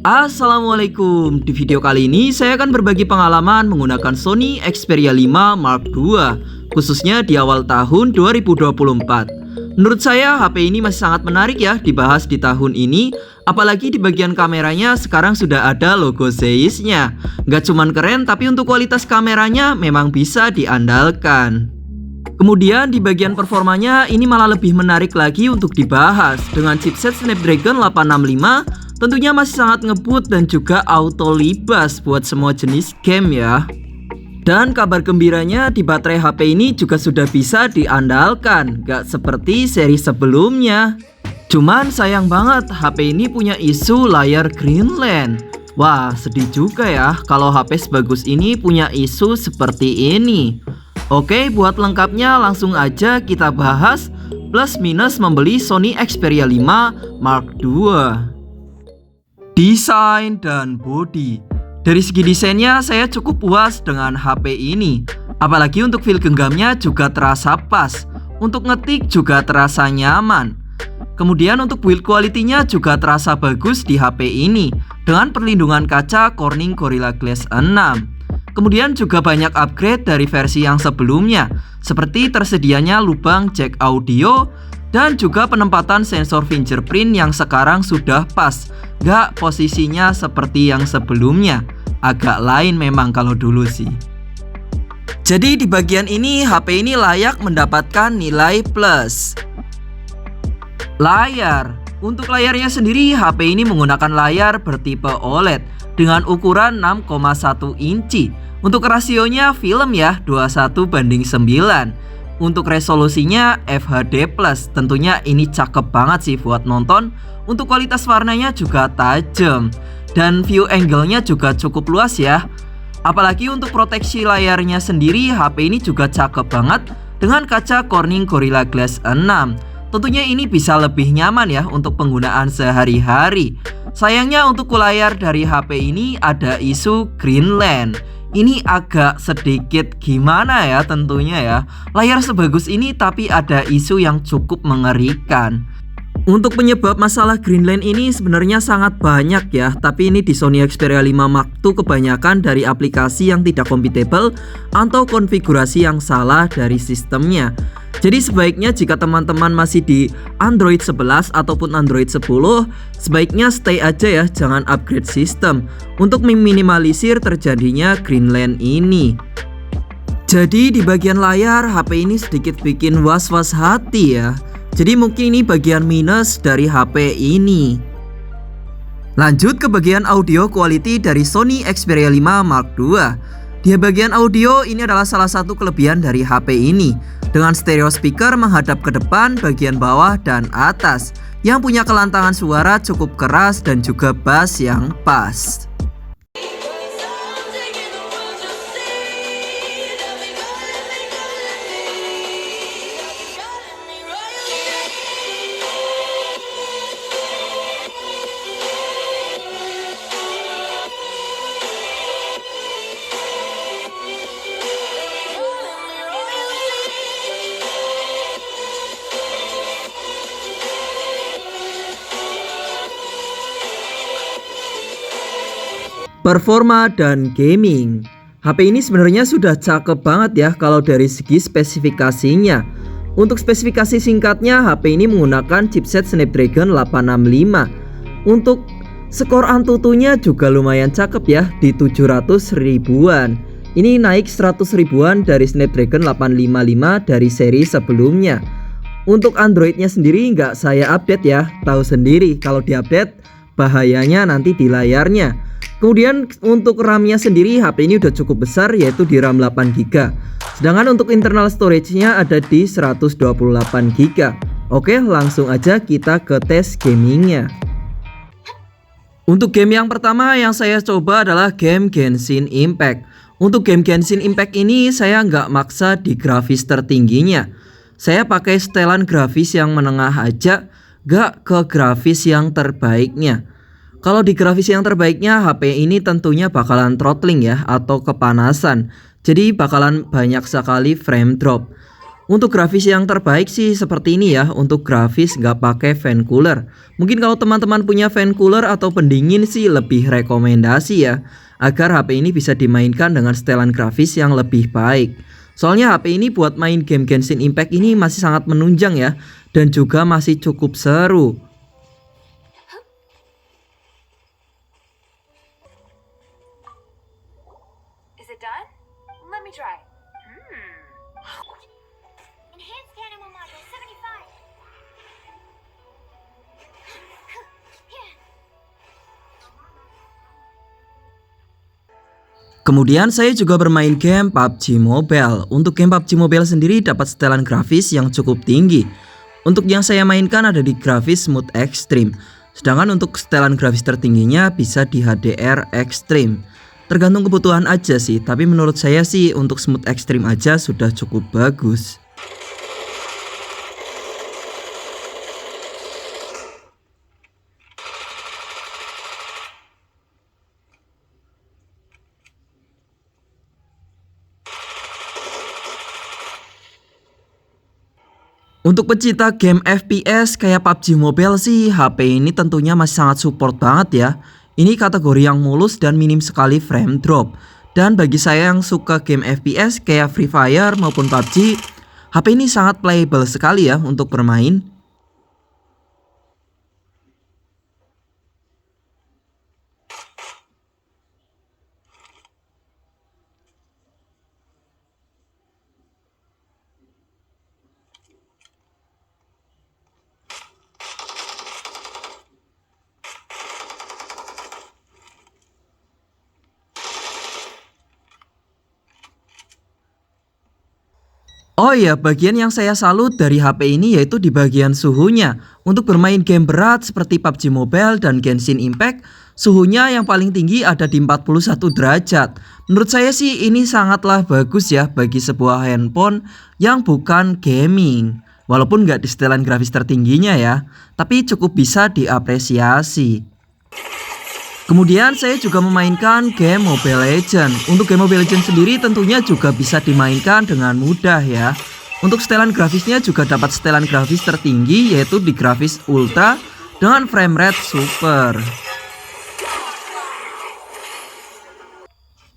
Assalamualaikum. Di video kali ini saya akan berbagi pengalaman menggunakan Sony Xperia 5 Mark II, khususnya di awal tahun 2024. Menurut saya HP ini masih sangat menarik ya dibahas di tahun ini. Apalagi di bagian kameranya sekarang sudah ada logo Zeissnya. Nggak cuman keren, tapi untuk kualitas kameranya memang bisa diandalkan. Kemudian di bagian performanya ini malah lebih menarik lagi untuk dibahas. Dengan chipset Snapdragon 865 tentunya masih sangat ngebut dan juga auto libas buat semua jenis game ya. Dan kabar gembiranya di baterai HP ini juga sudah bisa diandalkan, gak seperti seri sebelumnya. Cuman sayang banget HP ini punya isu layar Greenland. Wah, sedih juga ya kalau HP sebagus ini punya isu seperti ini. Oke, buat lengkapnya langsung aja kita bahas plus minus membeli Sony Xperia 5 Mark II. Desain dan bodi. Dari segi desainnya saya cukup puas dengan HP ini. Apalagi untuk feel genggamnya juga terasa pas. Untuk ngetik juga terasa nyaman. Kemudian untuk build quality-nya juga terasa bagus di HP ini dengan perlindungan kaca Corning Gorilla Glass 6. Kemudian juga banyak upgrade dari versi yang sebelumnya, seperti tersedianya lubang jack audio dan juga penempatan sensor fingerprint yang sekarang sudah pas. Gak posisinya seperti yang sebelumnya. Agak lain memang kalau dulu sih. Jadi di bagian ini HP ini layak mendapatkan nilai plus. Layar. Untuk layarnya sendiri HP ini menggunakan layar bertipe OLED dengan ukuran 6,1 inci. Untuk rasionya film ya 21:9. Untuk resolusinya FHD+, tentunya ini cakep banget sih buat nonton. Untuk kualitas warnanya juga tajam dan view angle-nya juga cukup luas ya. Apalagi untuk proteksi layarnya sendiri HP ini juga cakep banget dengan kaca Corning Gorilla Glass 6. Tentunya ini bisa lebih nyaman ya untuk penggunaan sehari-hari. Sayangnya untuk layar dari HP ini ada isu Greenland. Ini agak sedikit gimana ya tentunya ya. Layar sebagus ini tapi ada isu yang cukup mengerikan. Untuk penyebab masalah Greenland ini sebenarnya sangat banyak ya. Tapi ini di Sony Xperia 5 Mark II kebanyakan dari aplikasi yang tidak compatible atau konfigurasi yang salah dari sistemnya. Jadi sebaiknya jika teman-teman masih di Android 11 ataupun Android 10, sebaiknya stay aja ya, jangan upgrade sistem untuk meminimalisir terjadinya Greenland ini. Jadi di bagian layar HP ini sedikit bikin was-was hati ya. Jadi mungkin ini bagian minus dari HP ini. Lanjut ke bagian audio quality dari Sony Xperia 5 Mark II. Di bagian audio ini adalah salah satu kelebihan dari HP ini. Dengan stereo speaker menghadap ke depan, bagian bawah dan atas, yang punya kelantangan suara cukup keras dan juga bass yang pas. Performa dan gaming. HP ini sebenarnya sudah cakep banget ya kalau dari segi spesifikasinya. Untuk spesifikasi singkatnya, HP ini menggunakan chipset Snapdragon 865. Untuk skor Antutunya juga lumayan cakep ya, di 700 ribuan. Ini naik 100 ribuan dari Snapdragon 855 dari seri sebelumnya. Untuk Androidnya sendiri nggak saya update ya, tahu sendiri kalau diupdate bahayanya nanti di layarnya. Kemudian untuk RAM-nya sendiri HP ini udah cukup besar, yaitu di RAM 8GB. Sedangkan untuk internal storage-nya ada di 128GB. Oke, langsung aja kita ke tes gamingnya. Untuk game yang pertama yang saya coba adalah game Genshin Impact. Untuk game Genshin Impact ini saya nggak maksa di grafis tertingginya. Saya pakai setelan grafis yang menengah aja, nggak ke grafis yang terbaiknya. Kalau di grafis yang terbaiknya HP ini tentunya bakalan throttling ya, atau kepanasan. Jadi bakalan banyak sekali frame drop. Untuk grafis yang terbaik sih seperti ini ya, untuk grafis nggak pakai fan cooler. Mungkin kalau teman-teman punya fan cooler atau pendingin sih lebih rekomendasi ya, agar HP ini bisa dimainkan dengan setelan grafis yang lebih baik. Soalnya HP ini buat main game Genshin Impact ini masih sangat menunjang ya, dan juga masih cukup seru. Is it done? Let me try. Enhanced Animal Module 75. Kemudian saya juga bermain game PUBG Mobile. Untuk game PUBG Mobile sendiri dapat setelan grafis yang cukup tinggi. Untuk yang saya mainkan ada di grafis Smooth Extreme. Sedangkan untuk setelan grafis tertingginya bisa di HDR Extreme. Tergantung kebutuhan aja sih, tapi menurut saya sih untuk Smooth Extreme aja sudah cukup bagus. Untuk pecinta game FPS kayak PUBG Mobile sih, HP ini tentunya masih sangat support banget ya. Ini kategori yang mulus dan minim sekali frame drop. Dan bagi saya yang suka game FPS kayak Free Fire maupun PUBG, HP ini sangat playable sekali ya untuk bermain. Oh iya, bagian yang saya salut dari HP ini yaitu di bagian suhunya. Untuk bermain game berat seperti PUBG Mobile dan Genshin Impact, suhunya yang paling tinggi ada di 41 derajat. Menurut saya sih ini sangatlah bagus ya bagi sebuah handphone yang bukan gaming. Walaupun nggak di setelan grafis tertingginya ya, tapi cukup bisa diapresiasi. Kemudian saya juga memainkan game Mobile Legends. Untuk game Mobile Legends sendiri tentunya juga bisa dimainkan dengan mudah ya. Untuk setelan grafisnya juga dapat setelan grafis tertinggi yaitu di grafis Ultra dengan frame rate super.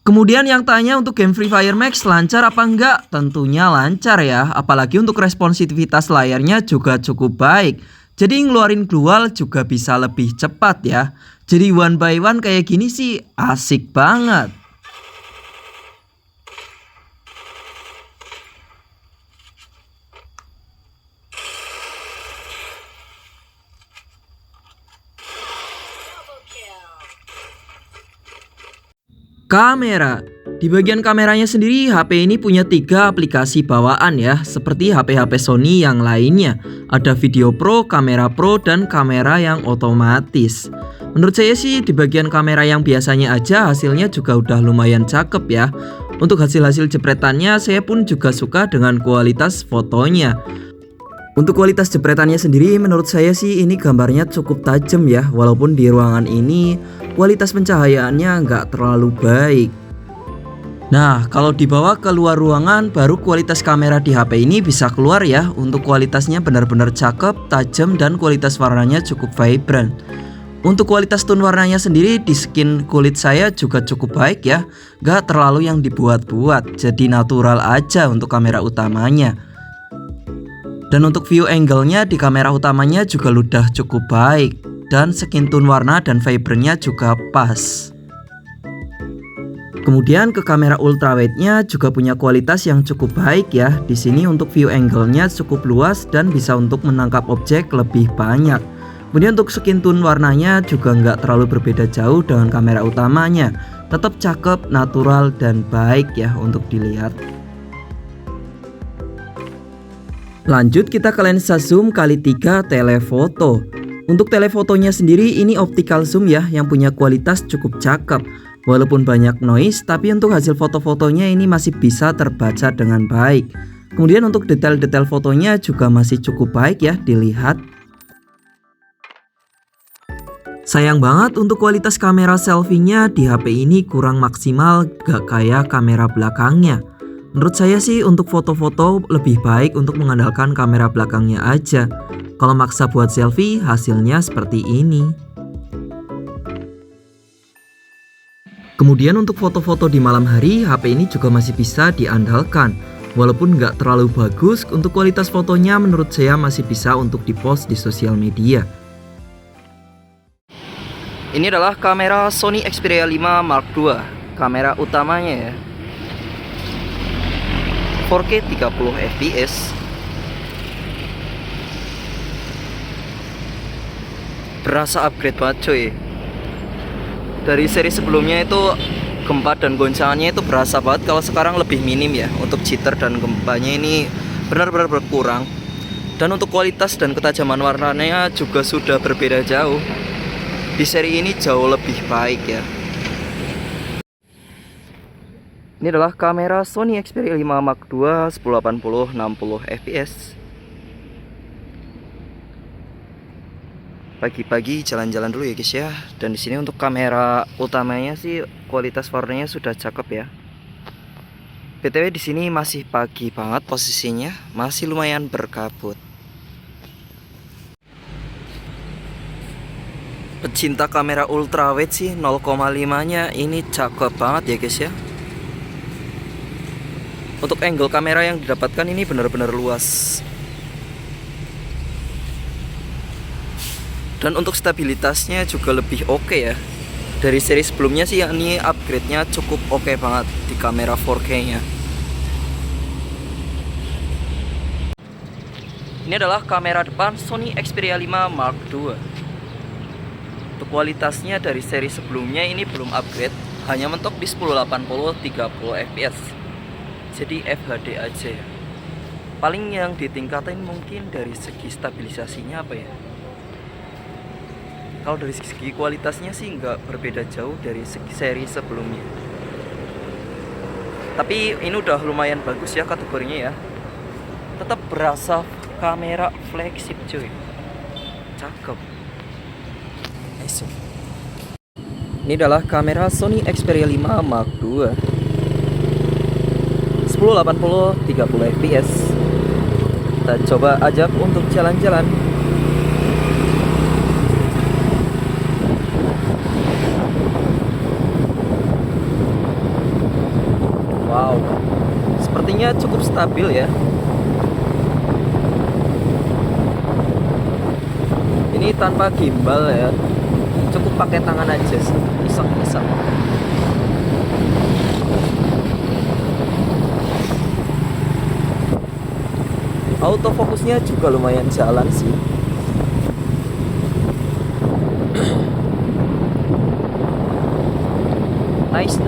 Kemudian yang tanya untuk game Free Fire Max lancar apa enggak? Tentunya lancar ya, apalagi untuk responsivitas layarnya juga cukup baik. Jadi ngeluarin glual juga bisa lebih cepat ya. Jadi one by one kayak gini sih asik banget. Kamera. Di bagian kameranya sendiri HP ini punya 3 aplikasi bawaan ya, seperti HP-HP Sony yang lainnya. Ada Video Pro, Kamera Pro, dan kamera yang otomatis. Menurut saya sih di bagian kamera yang biasanya aja hasilnya juga udah lumayan cakep ya. Untuk hasil-hasil jepretannya saya pun juga suka dengan kualitas fotonya. Untuk kualitas jepretannya sendiri menurut saya sih ini gambarnya cukup tajam ya. Walaupun di ruangan ini kualitas pencahayaannya nggak terlalu baik. Nah, kalau dibawa ke luar ruangan baru kualitas kamera di HP ini bisa keluar ya. Untuk kualitasnya benar-benar cakep, tajam, dan kualitas warnanya cukup vibrant. Untuk kualitas tone warnanya sendiri di skin kulit saya juga cukup baik ya. Gak terlalu yang dibuat-buat, jadi natural aja untuk kamera utamanya. Dan untuk view angle-nya di kamera utamanya juga udah cukup baik. Dan skin tone warna dan vibrantnya juga pas. Kemudian ke kamera ultrawide-nya juga punya kualitas yang cukup baik ya. Di sini untuk view angle-nya cukup luas dan bisa untuk menangkap objek lebih banyak. Kemudian untuk skin tone warnanya juga nggak terlalu berbeda jauh dengan kamera utamanya. Tetap cakep, natural, dan baik ya untuk dilihat. Lanjut kita ke lensa zoom kali 3 telefoto. Untuk telefotonya sendiri ini optical zoom ya yang punya kualitas cukup cakep. Walaupun banyak noise tapi untuk hasil foto-fotonya ini masih bisa terbaca dengan baik. Kemudian untuk detail-detail fotonya juga masih cukup baik ya dilihat. Sayang banget untuk kualitas kamera selfie-nya di HP ini kurang maksimal, gak kayak kamera belakangnya. Menurut saya sih untuk foto-foto lebih baik untuk mengandalkan kamera belakangnya aja. Kalau maksa buat selfie, hasilnya seperti ini. Kemudian untuk foto-foto di malam hari, HP ini juga masih bisa diandalkan. Walaupun nggak terlalu bagus, untuk kualitas fotonya menurut saya masih bisa untuk dipost di sosial media. Ini adalah kamera Sony Xperia 5 Mark II, kamera utamanya ya. 4K 30 fps. Berasa upgrade banget cuy. Dari seri sebelumnya itu gempa dan goncangannya itu berasa banget, kalau sekarang lebih minim ya. Untuk jitter dan gempanya ini benar-benar berkurang. Dan untuk kualitas dan ketajaman warnanya juga sudah berbeda jauh. Di seri ini jauh lebih baik ya. Ini adalah kamera Sony Xperia 5 Mark II 1080 60 fps. Pagi-pagi jalan-jalan dulu ya guys ya. Dan di sini untuk kamera utamanya sih kualitas warnanya sudah cakep ya. BTW di sini masih pagi banget posisinya, masih lumayan berkabut. Pecinta kamera ultrawide sih 0,5-nya ini cakep banget ya guys ya. Untuk angle kamera yang didapatkan ini benar-benar luas. Dan untuk stabilitasnya juga lebih oke ya. Dari seri sebelumnya sih ini upgrade-nya cukup oke banget di kamera 4K-nya. Ini adalah kamera depan Sony Xperia 5 Mark II. Untuk kualitasnya dari seri sebelumnya ini belum upgrade, hanya mentok di 1080 30 fps. Jadi FHD aja ya. Paling yang ditingkatin mungkin dari segi stabilisasinya apa ya. Kalau dari segi kualitasnya sih nggak berbeda jauh dari seri sebelumnya. Tapi ini udah lumayan bagus ya kategorinya ya. Tetap berasa kamera flagship cuy. Cakep. Nice. Ini adalah kamera Sony Xperia 5 Mark II 1080 30 fps. Kita coba ajak untuk jalan-jalan. Wow, sepertinya cukup stabil ya. Ini tanpa gimbal ya, cukup pakai tangan aja sih, iseng-iseng. Autofokusnya juga lumayan jalan sih. Nice.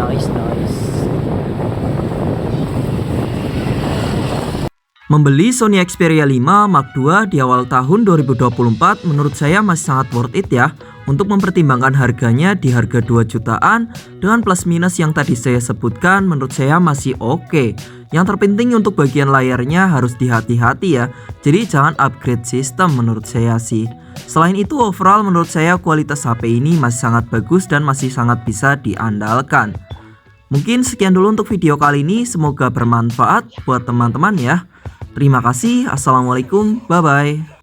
Membeli Sony Xperia 5 Mark II di awal tahun 2024 menurut saya masih sangat worth it ya. Untuk mempertimbangkan harganya di harga 2 jutaan dengan plus minus yang tadi saya sebutkan, menurut saya masih oke. Yang terpenting untuk bagian layarnya harus dihati-hati ya. Jadi jangan upgrade sistem menurut saya sih. Selain itu overall menurut saya kualitas HP ini masih sangat bagus dan masih sangat bisa diandalkan. Mungkin sekian dulu untuk video kali ini, semoga bermanfaat buat teman-teman ya. Terima kasih, assalamualaikum, bye bye.